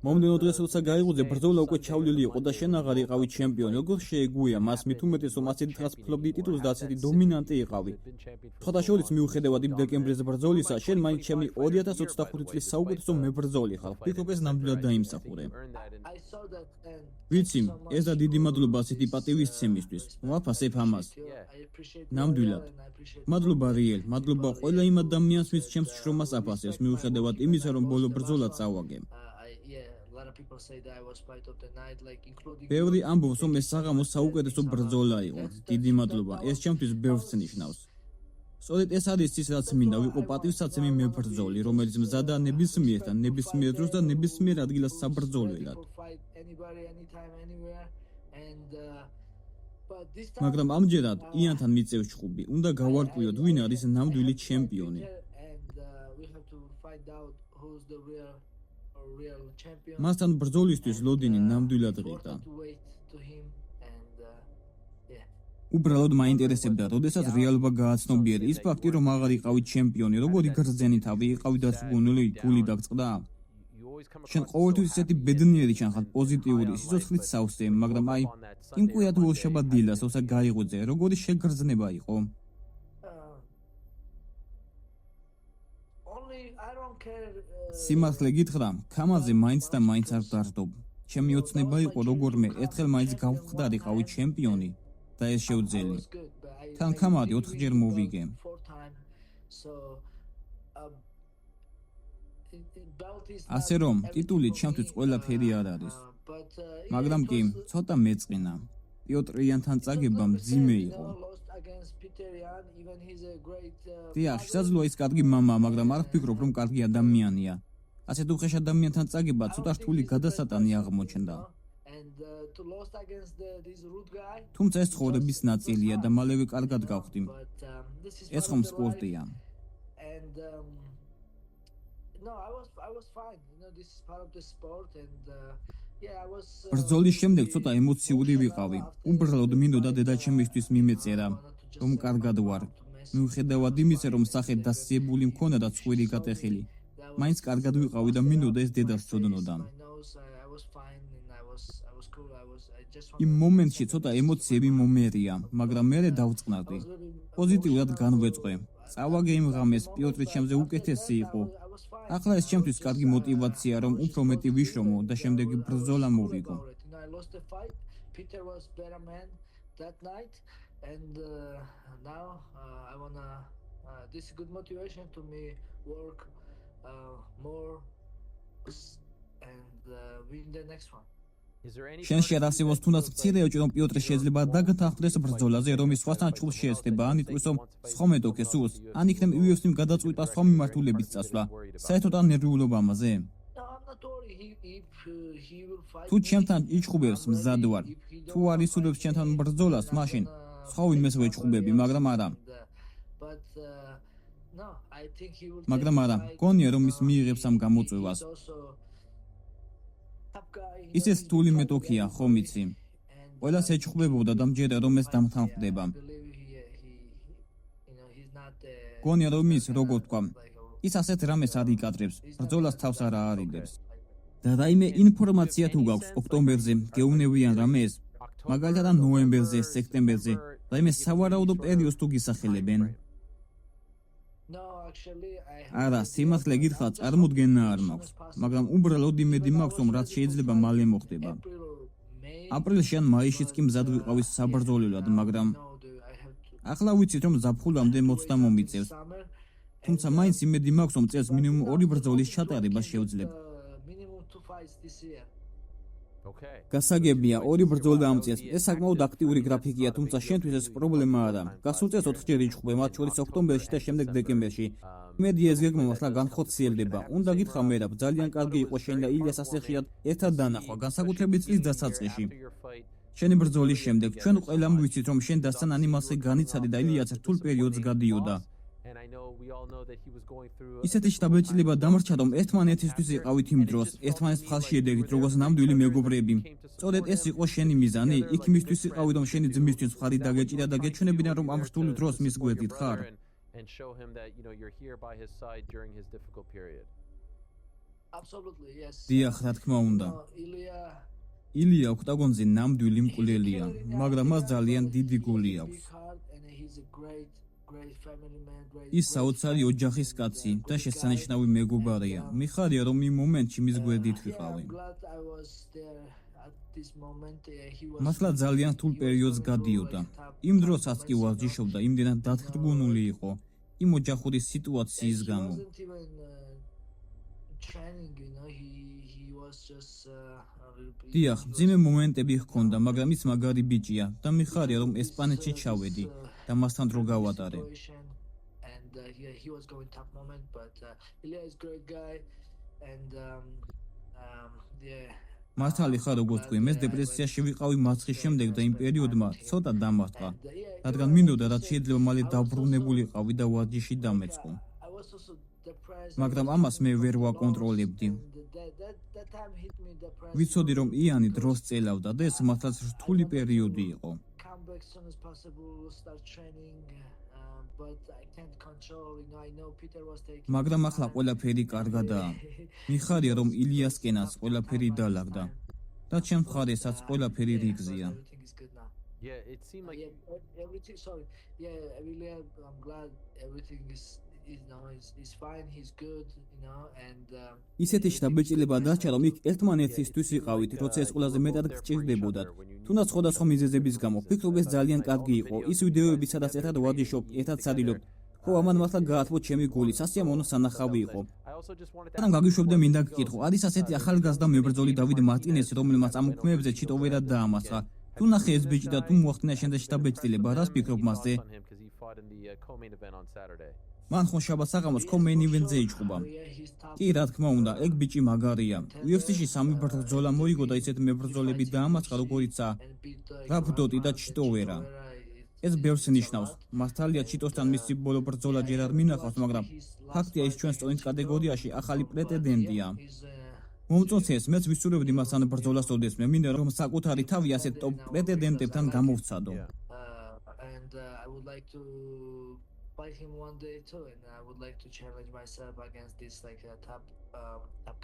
მომდევნო დღეს როცა გაიგოძე ბრძოლა უკვე ჩავლილი იყო და შენ აღარ იყავი ჩემპიონი. როგორ შეეგუია მას მით უმეტეს რომ ასეთი დღას ფლობდი ტიტულს და ასეთი დომინანტი იყავი. შეხოთაშორის მიუხედავად იმ დეკემბრის ბრძოლისა, შენ მაინც ჩემი 2025 წლის საუკეთესო მებრძოლი ხარ. ვფიქრობ ეს ნამდვილად დაიმსახურე. ვიცი, ეს და დიდი მადლობა ასეთი პატივისცემისთვის. ვაფასებ ამას. ნამდვილად. მადლობა რიელ, მადლობა ყველა იმ ადამიანს, ვინც ჩემს შრომას აფასებს, მიუხედავად იმისა, რომ ბოლო ბრძოლა წავაგე. ბევრი ამბობს, რომ ეს საღამოს საუკეთესო ბრძოლა იყო. დიდი მადლობა. ეს ჩემთვის ბევრს ნიშნავს. სწორედ ეს არის ის, რაც მინდა, ვიყო პატივსაცემი მებრძოლი, რომელიც მზადა ნებისმიერთან, ნებისმიერ დროს და ნებისმიერ ადგილას საბრძოლველად. მაგრამ ამჯერად იანთან მიწევს ჩხუბი. უნდა გავარკვიოთ, ვინ არის ნამდვილი ჩემპიონი. მასთან ბრძოლისთვის ლოდინი ნამდვილად ღირდა. უბრალოდ მაინტერესებდა, როდესაც რეალობა გააცნობიერე ის ფაქტი, რომ აღარ იყავი ჩემპიონი, როგორი გრძენითავი იყავი დაწვგუნული, გული დაგწყდა. შენ ყოველთვის ისეთი ბედნიერი ჩანხარ, პოზიტიური, სიცოცხლით სავსე, მაგრამ აი, იმ კვირად ულშაბათ დილას, როცა გაიღვიძე, როგორი შეგრძნება იყო. სიმართლე გითხრა, ქამაზე მაინც და მაინც არ ვდარდობ. ჩემი ოცნება იყო, როგორმე ერთხელ მაინც გავხდარიყავი ჩემპიონი და ეს შეუძლია. თან ქამადი 4-ჯერ მოვიგე. ასე რომ, ტიტული ჩემთვის ყველაფერი არ არის. მაგრამ კი, ცოტა მეწყინა. პიოტრ იანთან წაგება მძიმე იყო. დიახ, შესაძლოა ის კარგი მამაა, მაგრამ არ ვფიქრობ, რომ კარგი ადამიანია. ასეთ უხეშ ადამიანთან წაგება ცოტა რთული გადასატანი აღმოჩნდა. თუმცა ეს ცხოვრების ნაწილია და მალევე კარგად გავხდი. ეს ხომ სპორტია. ბრძოლის შემდეგ ცოტა ემოციური ვიყავი. უბრალოდ მინდოდა დედაჩემისთვის მიმეწერა, რომ კარგად ვარ. მიუხედავად იმისა, რომ სახე დასიებული მქონდა და ცხვირი გატეხილი. მაინც კარგად ვიყავი და მინდოდა ეს დედას ცოდნოდა. იმ მომენტში ცოტა ემოციები მომერია, მაგრამ მერე დავწყნარდი. პოზიტიურად განვეწყვე. წავაგე იმ ღამეს, პიოტრი ჩემზე უკეთესი იყო. ახლა ეს ჩემთვის კარგი мотиваცია, რომ უფრო მეტი ვიშრომო და შემდეგი ბრძოლა მოვიგო. And now I wanna this is good motivation to me work more and win the next one. შენ შეასრულოს თუნდაც მცირე ეჭვი, რომ პიოტრი შეიძლება დაგთანხმდეს ბრძოლაზე, რომ ის სხვასთან ჩხუბს შეეცდება, ან იტყვის, რომ სხვა მეტოქე სურს, ან იქნებ UFC-მ გადაწყვიტა სხვა მიმართულებით წასვლა. საერთოდ არ ნერვიულობ ამაზე? თუ ჩემთან იჩხუბებს მზად ვარ. თუ არ ისურვებს ჩემთან ბრძოლას, მაშინ სხვა ვინმეს ვეჩხუბები, მაგრამ არა. გონია, რომ ის მიიღებს ამ გამოწვევას. ის ეს თული მეტოქია, ხომ იცი? ყველას ეჩხუბებოდა და მჯერა, რომ ეს დამთანხმდება. გონია, რომ ის, როგორ თქვა, ის ასეთ რამეს არ იკადრებს, ბრძოლას თავს არ აარიდებს. და რაიმე ინფორმაცია თუ გაქვს ოქტომბერზე, გეუნებიან რამეს? მაგალითად ნოემბერზე, სექტემბერზე, რაიმე სავარაუდო პერიოდს თუ გისახელებენ? არა, სიმართლე გითხრა, წარმოდგენა არ მაქვს, მაგრამ უბრალოდ იმედი მაქვს, რომ რაც შეიძლება მალე მოხდება. აპრილში ან მაისშიც კი მზად ვიყავი საბრძოლველად, მაგრამ ახლა ვიცით, რომ ზაფხულამდე მოცდა მომიწევს. თუმცა მაინც იმედი მაქვს, რომ წელს მინიმუმ 2 ბრძოლის ჩატარება შევძლებ. გასაგებია, 2 ბრძოლა ამ წელს. ეს საკმაოდ აქტიური გრაფიკია, თუმცა შენთვის ეს პრობლემა არა. გასულ წელს 4-ჯერ იჩხუბე, მათ შორის ოქტომბერში და შემდეგ დეკემბერში. იმედი ეს გეგმა ახლა განხორციელდება. უნდა გითხრა მერაბ, ძალიან კარგი იყო შენ და ილიას ასე ხშირად ერთად დანახვა, განსაკუთრებით წლის დასაწყისში. შენი ბრძოლის შემდეგ ჩვენ ყველამ ვიცით, რომ შენ დასთან ანიმალზე განიცადი და ილიაც რთულ პერიოდს გადიოდა. ისეთი შთაბეჭდილება დამრჩა, რომ ერთმანეთისთვის იყავით იმ დროს, ერთმანეთს მხარში ედეგით, როგორც ნამდვილი მეგობრები. სწორედ ეს იყო შენი მიზანი, იქ იმისთვის იყავი, რომ შენი ძმისთვის მხარი დაგეჭირა და გეჩვენებინა, რომ ამ რთულ დროს მის გვერდით ხარ. Absolutely, yes. დიახ, რა თქმა უნდა. ილია ოქტაგონზე ნამდვილი მკვლელია, მაგრამ მას ძალიან დიდი გული აქვს. ის საოცარი ოჯახის კაცი და შესანიშნავი მეგობარია. მიხარია, რომ იმ მომენტში მის გვერდით ვიყავი. მართლა ძალიან რთულ პერიოდს გადიოდა. იმ დროსაც კი ვარჯიშობდა, იმდენად დათრგუნული იყო იმ ოჯახური სიტუაციის გამო. დიახ, მძიმე მომენტები ჰქონდა, მაგრამ ის მაგარი ბიჭია და მიხარია, რომ ესპანეთში ჩავედი და მასთან დრო გავატარე. მართალი ხარ, როგორც თქვი, მე დეპრესიაში ვიყავი მარცხის შემდეგ და იმ პერიოდმა ცოტა დამარცხა, რადგან მინდოდა რაც შეიძლება მალე დაბრუნებულიყავი და ვარჯიში დამეწყო. მაგრამ ამას მე ვერ ვაკონტროლებდი. ვიცოდი, რომ იანი დროს წელავდა და ეს მართლაც რთული პერიოდი იყო. მაგრამ ახლა ყველაფერი კარგადაა. მიხარია, რომ ილიასკენაც ყველაფერი დაალაგდა და ჩემ მხარესაც ყველაფერი რიგზია. Yeah, it seemed like everything. Sorry, yeah, really, I'm glad everything is he's fine, he's good, and ისეთი შთაბეჭდილება დარჩა, რომ იქ ერთმანეთისთვის ვიყავით, როცა ეს ყველაზე მეტად გჭირდებოდათ. თუნდაც სხვადასხვა მიზეზების გამო, ფიქრობ ეს ძალიან კარგი იყო. ის ვიდეოები, სადაც ერთად ვარჯიშობ, ერთად ცდილობ. ხო, ამან მართლა გაათმო ჩემი გული, სასიამოვნო სანახავი იყო. რადგან გაგიშვებდა მინდა გკითხო, არის ასეთი ახალგაზრდა მებრძოლი დავიდ მარტინესი, რომელმაც ამ უქმეებზე ჩიტო ვერად დაამარცხა. თუ ნახე ეს ბიჭი და თუ მოახდინა შენ და შთაბეჭდილება, რას ფიქრობ მასზე? მან ხო შაბათს საღამოს co-main event-ზე იჭყობა. კი, რა თქმა უნდა, ეგ ბიჭი მაგარია. UFC-ში სამი ბრძოლა მოიგო და ისეთ მებრძოლები დაამარცხა, როგორიცაა რაფდოტი და ჩიტოვერა. ეს ბევრს ნიშნავს. მართალია ჩიტოსთან მისი ბოლო ბრძოლა ჯერ არ მინახავს, მაგრამ ფაქტია ის ჩვენს ტონის კატეგორიაში ახალი პრეტენდენტია. მომწონს მეც ვისურვებდი მას ან ბრძოლას ოდესმე, მინდა რომ საკუთარი თავი ასეთ ტოპ პრეტენდენტებთან გამოვცადო. Fight him one day too, and I would like to challenge myself against these top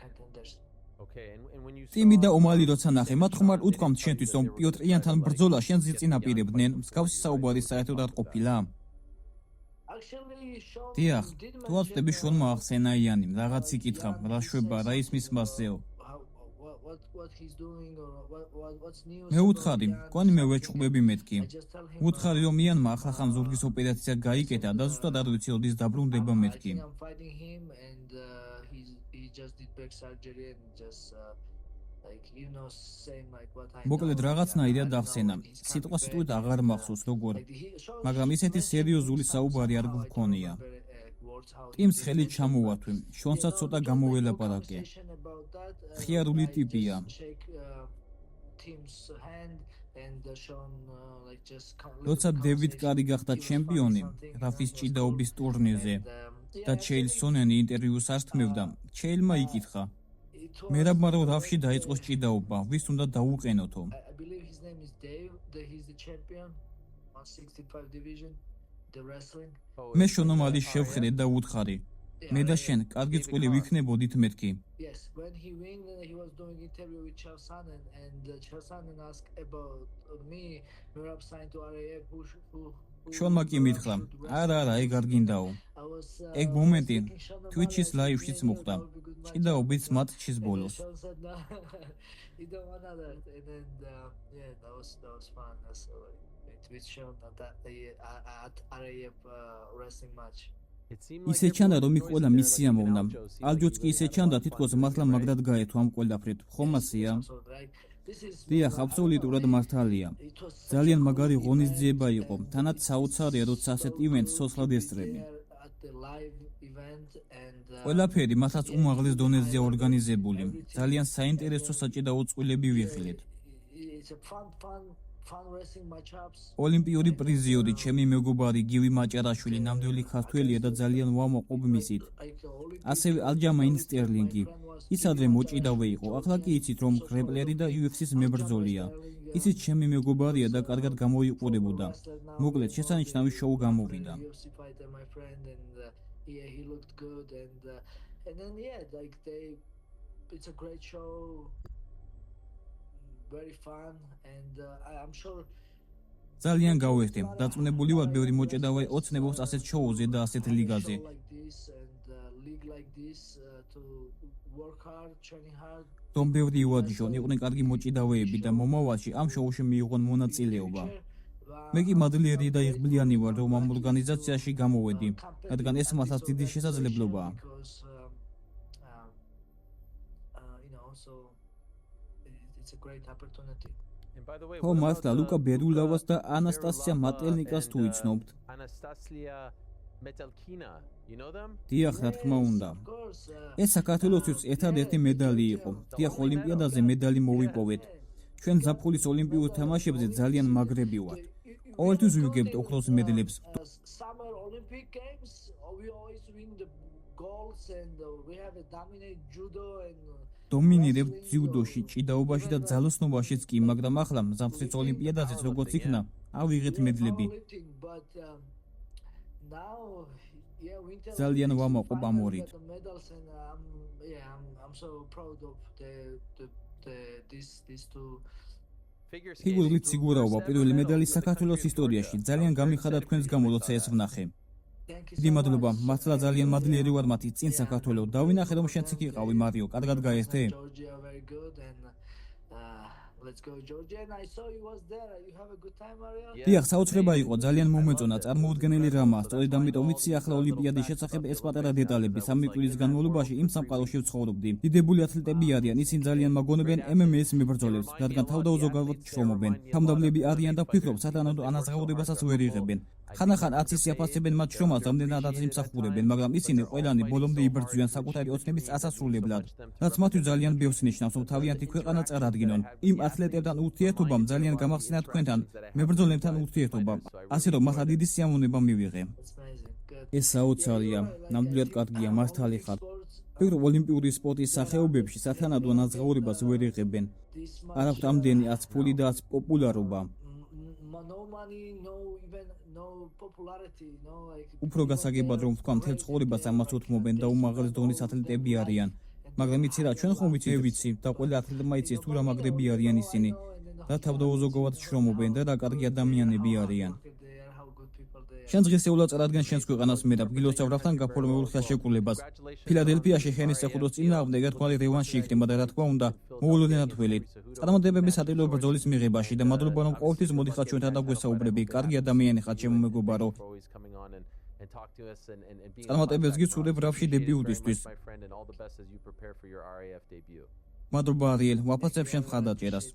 contenders. Okay, and when you ტიმი და ომალი როცა ნახე, მათ ხომ არ უთქვამთ შენთვის, რომ პიოტრ იანთან ბრძოლა შენს იწინაპირებდნენ, მსგავსი საუბარი საერთოდ არ ყოფილა? დიახ, თუ ვაწდები შონმა ახსენა იანი, რაღაც იკითხა, რა შვება, რა ისმის მასზეო. მე უთხარი, კონი მე ვეჭყობები მეთქი. უთხარი, რომ იანმა ახლა ზურგის ოპერაცია გაიკეთა და ზუსტად არ ვიცი, როდის დაბრუნდება მეთქი. მოკლედ რაღაცნაირად ახსენა. სიტყვა სიტყვით აღარ მახსოვს როგორ, მაგრამ ისეთი სერიოზული საუბარი არ გვქონია. ტიმს ხელი ჩამოვართვი, შონსაც ცოტა გამოველაპარაკე. ხიარული ტიპია. როცა დევიდ კარი გახდა ჩემპიონი რაფის ჭიდაობის ტურნირზე და ჩეილ სონენი ინტერვიუს ასთმევდა, ჩეილმა იკითხა, მერაბმა რომ რაფში დაიწყოს ჭიდაობა, ვის უნდა დაუყენოთო? მე შონომალის შევხედე და უთხარი, მე და შენ კარგი წყვილი ვიქნებოდით მეთქი. შონმა კი მითხრა, არა, ეგ არ გინდაო. ეგ მომენტი Twitch-ის ლაივშიც მოხდა, ჭიდაობის მატჩის ბოლოს. ისე ჩანდა, რომ იქ ყველა მისია მომდა. ალჯოც კი ისე ჩანდა, თითქოს მართლა მაგრად გაეთო ამ ყველაფრით. ხომ ასეა? დიახ, აბსოლუტურად მართალია. ძალიან მაგარი ღონისძიება იყო. თანაც საოცარია, როცა ასეთ ივენტს სოციალად ესწრები. ყველაფერი მართლაც უმაღლეს დონეზეა ორგანიზებული. ძალიან საინტერესო საჭიდაო წყვილები ვიხილეთ. ოლიმპიური პრიზიორი, ჩემი მეგობარი გივი მაჭარაშვილი, ნამდვილი ქართველია და ძალიან ვამაყობ მისით. ასევე ალჯამაინ სტერლინგი. ის ადრე მოჭიდავე იყო, ახლა კი იცით, რომ გრეპლერი და UFC-ის მებრძოლია. ისიც ჩემი მეგობარია და კარგად გამოიყურებოდა. მოკლედ, შესანიშნავი შოუ გამოვიდა. it's a great show, very fun, and I'm sure. ძალიან გავერთი. დაწუნებული ვარ ბევრი მოჭედავე ოცნებობს ასეთ შოუზე და ასეთ ლიგაზე. რომ ბევრი უადიშონ იყვნენ კარგი მოჭიდავეები და მომავალში ამ შოუში მიიღონ მონაწილეობა. მე კი მადლიერი და იღბლიანი ვარ, რომ ამ ორგანიზაციაში გამოვედი, რადგან ეს მათაც დიდი შესაძლებლობაა. Oh, მართლა ლუკა ბერულავას და ანასტასია მატელნიკას თუ იცნობთ? Anastasia Metelkina, you know them? დიახ, რა თქმა უნდა. ეს საქართველოსთვის ერთადერთი медალი იყო. დიახ, ოლიმპიადაზე медალი მოვიპოვეთ. ჩვენ ზაფხულის ოლიმპიურ თამაშებზე ძალიან მაგრები ვართ. ყოველთვის ვიგებთ ოქროს მედლებს. Summer Olympic Games, we always win the golds and we have a dominate judo and დომინირებთ ძიუდოში, ჭიდაობაში და ძალოსნობაშიც კი, მაგრამ ახლა ზაფხულის ოლიმპიადაზეც როგორც იქნა, ავიღეთ მედლები. ძალიან ვამაყობ ამ ორით. ფიგურული ციგურაობა პირველი მედალი საქართველოს ისტორიაში. ძალიან გამიხადა თქვენს გამო, როცა ეს ვნახე. დიდი მადლობა, მართლა ძალიან მადლიერი ვარ მათი წინ საქართველო. დავინახე რომ შენც იქ იყავი მარიო, კარგად გაერთე? Let's go Georgia and I saw you was there. You have a good time, Mario? დიახ, საოცრება იყო, ძალიან მომეწონა, წარმოუდგენელი რამაა. სწორედ ამიტომ ვიცი ახლა ოლიმპიადის შესახებ ეს პატარა დეტალები. 3 წლის განმავლობაში იმ სამყაროში ვცხოვრობდი. დიდებული ათლეტები არიან, ისინი ძალიან მაგონებენ MMA-ს მებრძოლებს, რადგან თავდაუზოგავად შრომობენ. თავმდაბლები არიან და ვფიქრობ, სათანადო ანაზღაურებასაც ვერ იღებენ. ხანახან აცის იაფასებენ მათ შრომას, რამდენადაც იმსახურებენ, მაგრამ ისინი ყველანი ბოლომდე იბრძვიან საკუთარი ოცნების წასასრულებლად. რაც მათთვის ძალიან ბევრს ნიშნავს, რომ თავიანთი ქვეყანა წარადგინონ. იმ ათლეტებთან ურთიერთობამ ძალიან გამახსენა თქვენთან, მებრძოლებთან ურთიერთობა. ასე რომ მართლა დიდი სიამოვნება მივიღე. ეს საოცარია, ნამდვილად კარგია, მართალი ხარ. ვფიქრობ, ოლიმპიური სპორტის სახეობებში სათანადო ანაზღაურებას ვერ იღებენ. არ აქვთ ამდენი აც ფული და აც პოპულარობა. უფრო გასაგებად რომ ვთქვა, მთელ ცხოვრებას ამას უთმობენ და უმაღლეს დონის ათლეტები არიან. მაგრამ იცი რა, ჩვენ ხომ ვიცი და ყველა ათლეტმა იცის თუ რა მაგრები არიან ისინი. და თავდაუზოგავად შრომობენ და რა კარგი ადამიანები არიან. შენ დღესეულად წარადგენ შენს ქვეყანას მე და ვგილოცავ რაფთან გაფორმებულ ხელშეკრულებას. ფილადელფიაში შენის საფუძვლის წინააღმდეგ ერთგვარი რევანში იქნება და რა თქმა უნდა, მოულოდნელად ვველით. წარმატებები სადილო ბრძოლის მიღებაში და მადლობა რომ ყოველთვის მოდიხარ ჩვენთან და გვესაუბრები. კარგი ადამიანი ხარ, ჩემო მეგობარო. წარმატებებს გიცურებ რავში დებიუტისთვის. მადლობა არიელ, ვაფასებ შენ მხარდაჭერას.